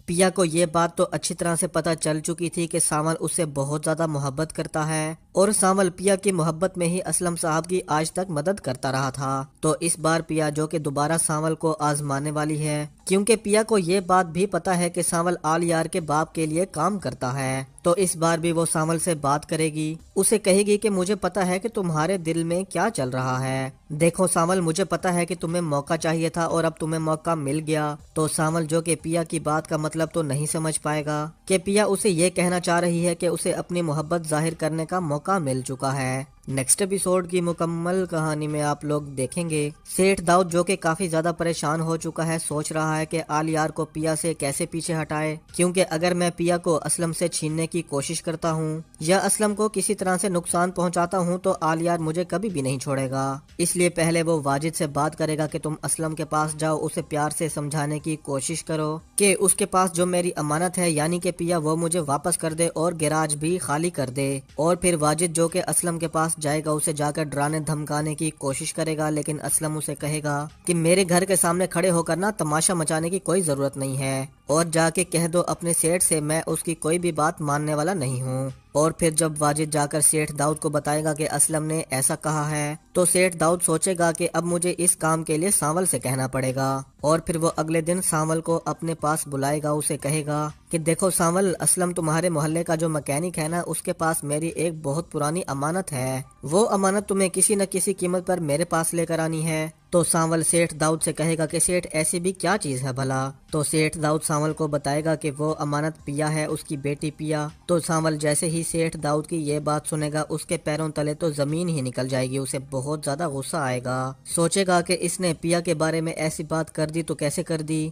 پیا کو یہ بات تو اچھی طرح سے پتہ چل چکی تھی کہ سانول اس سے بہت زیادہ محبت کرتا ہے، اور سانول پیا کی محبت میں ہی اسلم صاحب کی آج تک مدد کرتا رہا تھا۔ تو اس بار پیا جو کہ دوبارہ سانول کو آزمانے والی ہے، کیونکہ پیا کو یہ بات بھی پتا ہے کہ سانول آل یار کے باپ کے لیے کام کرتا ہے، تو اس بار بھی وہ سانول سے بات کرے گی، اسے کہے گی کہ مجھے پتا ہے کہ تمہارے دل میں کیا چل رہا ہے۔ دیکھو سانول، مجھے پتا ہے کہ تمہیں موقع چاہیے تھا اور اب تمہیں موقع مل گیا۔ تو سانول جو کہ پیا کی بات کا مطلب تو نہیں سمجھ پائے گا کہ پیا اسے یہ کہنا چاہ رہی ہے کہ اسے اپنی محبت ظاہر کرنے کا موقع مل چکا ہے۔ نیکسٹ ایپیسوڈ کی مکمل کہانی میں آپ لوگ دیکھیں گے سیٹھ داؤد جو کہ کافی زیادہ پریشان ہو چکا ہے، سوچ رہا ہے کہ آل یار کو پیا سے کیسے پیچھے ہٹائے، کیونکہ اگر میں پیا کو اسلم سے چھیننے کی کوشش کرتا ہوں یا اسلم کو کسی طرح سے نقصان پہنچاتا ہوں تو آل یار مجھے کبھی بھی نہیں چھوڑے گا۔ اس لیے پہلے وہ واجد سے بات کرے گا کہ تم اسلم کے پاس جاؤ، اسے پیار سے سمجھانے کی کوشش کرو کہ اس کے پاس جو میری امانت ہے یعنی کہ پیا، وہ مجھے واپس کر دے اور گیراج بھی خالی کر دے۔ اور پھر واجد جو کہ اسلم کے پاس جائے گا، اسے جا کر ڈرانے دھمکانے کی کوشش کرے گا، لیکن اسلم اسے کہے گا کہ میرے گھر کے سامنے کھڑے ہو کر تماشا مچانے کی کوئی ضرورت نہیں ہے، اور جا کے کہہ دو اپنے سیٹھ سے میں اس کی کوئی بھی بات ماننے والا نہیں ہوں۔ اور پھر جب واجد جا کر سیٹھ داؤد کو بتائے گا کہ اسلم نے ایسا کہا ہے، تو سیٹھ داؤد سوچے گا کہ اب مجھے اس کام کے لیے سانول سے کہنا پڑے گا، اور پھر وہ اگلے دن سانول کو اپنے پاس بلائے گا، اسے کہے گا کہ دیکھو سانول، اسلم تمہارے محلے کا جو مکینک ہے نا، اس کے پاس میری ایک بہت پرانی امانت ہے، وہ امانت تمہیں کسی نہ کسی قیمت پر میرے پاس لے کر آنی ہے۔ تو سانول سیٹھ داؤد سے کہے گا کہ سیٹھ ایسی بھی کیا چیز ہے بھلا؟ تو سیٹھ داؤد سانول کو بتائے گا کہ وہ امانت پیا ہے، اس کی بیٹی پیا۔ تو سانول جیسے ہی سیٹھ داؤد کی یہ بات سنے گا، اس کے پیروں تلے تو زمین ہی نکل جائے گی، اسے بہت زیادہ غصہ آئے گا، سوچے گا کہ اس نے پیا کے بارے میں ایسی بات کر دی تو کیسے کر دی،